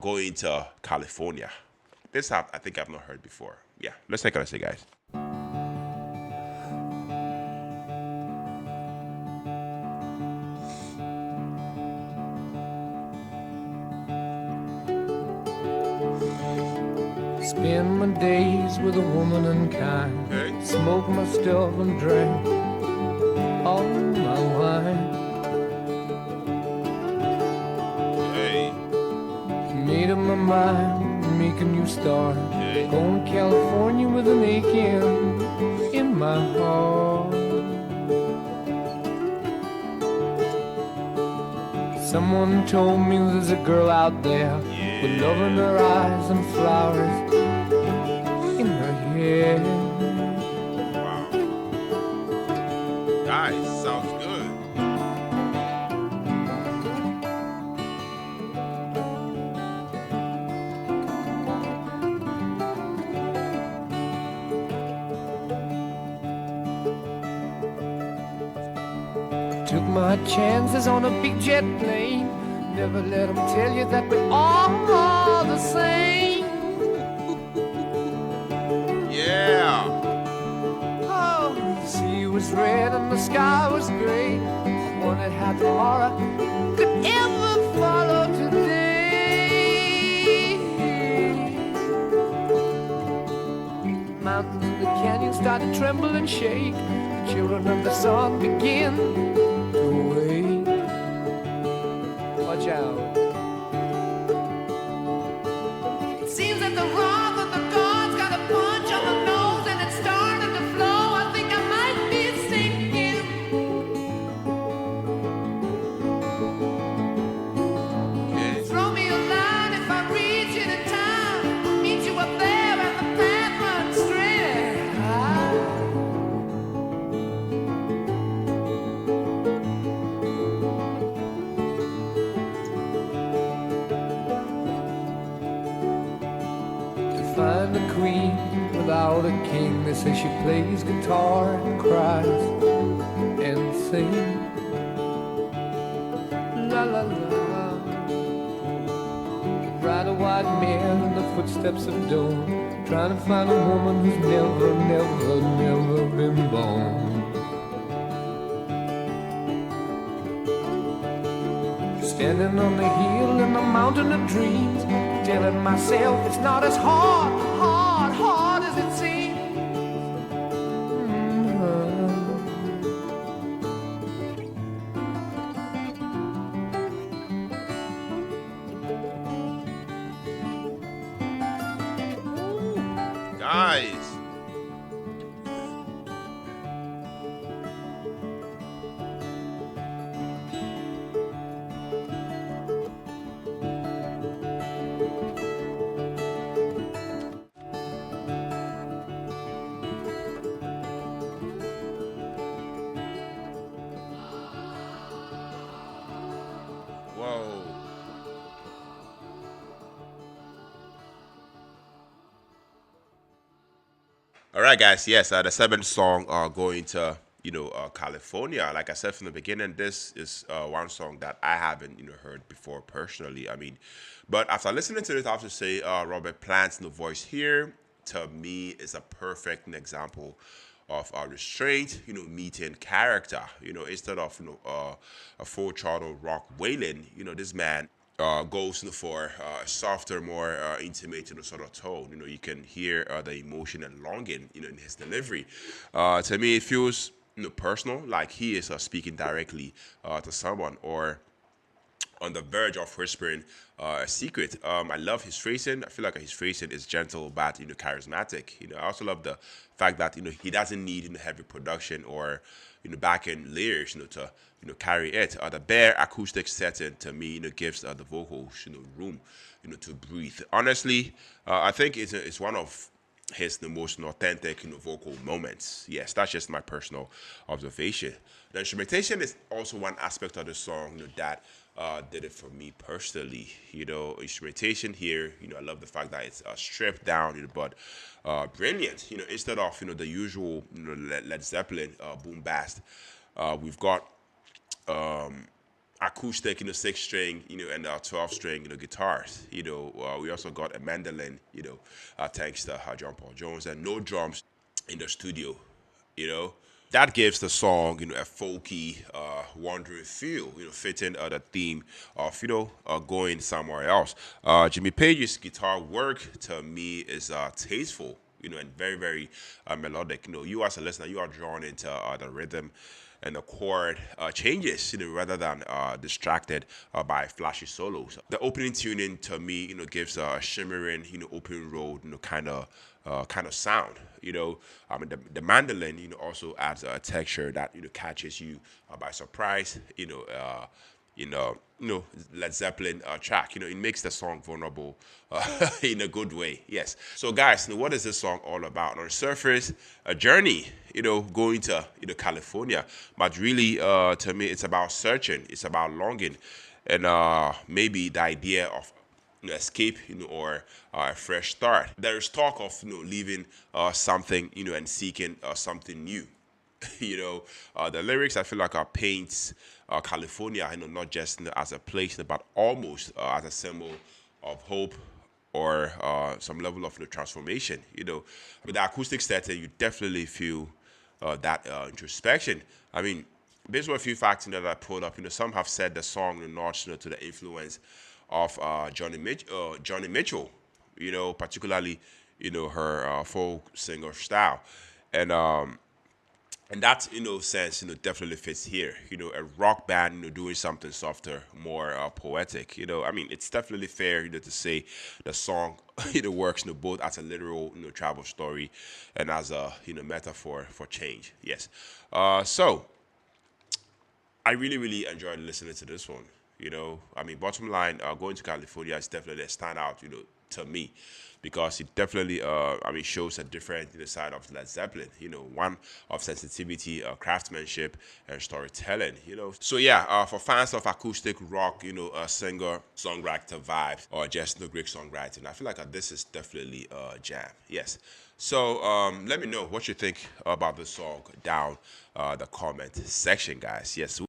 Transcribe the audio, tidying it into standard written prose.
Going to California. This I think I've not heard before. Yeah, let's take a listen, guys. Spend my days with a woman unkind. Okay. Smoke my stuff and drink all my wine. Hey. Made up my mind, make a new start. Okay. Going to California with an aching in my heart. Someone told me there's a girl out there with love in her eyes and flowers in her hair. Wow. Guys, sounds good. Took my chances on a big jet plane. Never let them tell you that we're all the same. Yeah. Oh, the sea was red and the sky was gray. I wondered how tomorrow could ever follow today. Mountains in the canyon start to tremble and shake. The children of the sun begin to wake. Watch out. It seems that the wrath of the gods got a punch on the nose and it started to flow. I think I might be sinking. Okay. Throw me a line if I reach it in time. Meet you up there and the path runs straight. To find a queen without a king. They say she plays guitar and cries and sings. La la la. Ride a white mare in the footsteps of dawn. Trying to find a woman who's never, never, never been born. Standing on the hill in the mountain of dreams, telling myself it's not as hard, hard, hard as it seems. Guys. Whoa. All right, guys. Yes, the seventh song going to California. Like I said from the beginning, this is one song that I haven't heard before personally. I mean, but after listening to this, I have to say Robert Plant's voice here to me is a perfect example of restraint, meeting character. Instead of a full throttle rock wailing, this man goes for a softer, more intimate, sort of tone. You can hear the emotion and longing, in his delivery. To me, it feels personal, like he is speaking directly to someone, or on the verge of whispering a secret. I love his phrasing. I feel like his phrasing is gentle but charismatic. I also love the fact that he doesn't need heavy production or back end layers to carry it. The bare acoustic setting to me gives the vocals room to breathe. Honestly, I think it's one of his the most authentic vocal moments. Yes, that's just my personal observation. The instrumentation is also one aspect of the song that did it for me personally. Instrumentation here. I love the fact that it's stripped down, but brilliant. Instead of the usual Led Zeppelin boom bast, we've got acoustic, 6 string, and 12 string, guitars. We also got a mandolin, thanks to John Paul Jones, and no drums in the studio. You know, that gives the song, a folky, wandering feel, fitting the theme of, going somewhere else. Jimmy Page's guitar work to me is tasteful, and very, very melodic. You as a listener, you are drawn into the rhythm and the chord changes, rather than distracted by flashy solos. The opening tuning to me, gives a shimmering, open road, kind of sound. The mandolin, also adds a texture that catches you by surprise. Led Zeppelin track. It makes the song vulnerable in a good way. Yes. So, guys, what is this song all about? On the surface, a journey, going to California, but really, to me, it's about searching. It's about longing, and maybe the idea of escape, or a fresh start. There is talk of leaving something, and seeking something new. The lyrics I feel like are paints California, not just as a place, but almost as a symbol of hope or some level of transformation. With the acoustic setting, you definitely feel that introspection. I mean, based on a few facts that I pulled up, some have said the song nods to the influence of Johnny Mitchell, particularly her folk singer style, and that sense definitely fits here. A rock band doing something softer, more poetic. I mean, it's definitely fair to say the song works both as a literal travel story and as a metaphor for change. Yes. So I really, really enjoyed listening to this one. I mean, bottom line, going to California is definitely a standout, to me, because it definitely, I mean, shows a different side of Led Zeppelin. One of sensitivity, craftsmanship, and storytelling. So yeah, for fans of acoustic rock, singer songwriter vibes, or just Greek songwriting, I feel like this is definitely a jam. Yes. So let me know what you think about the song down the comment section, guys. Yes.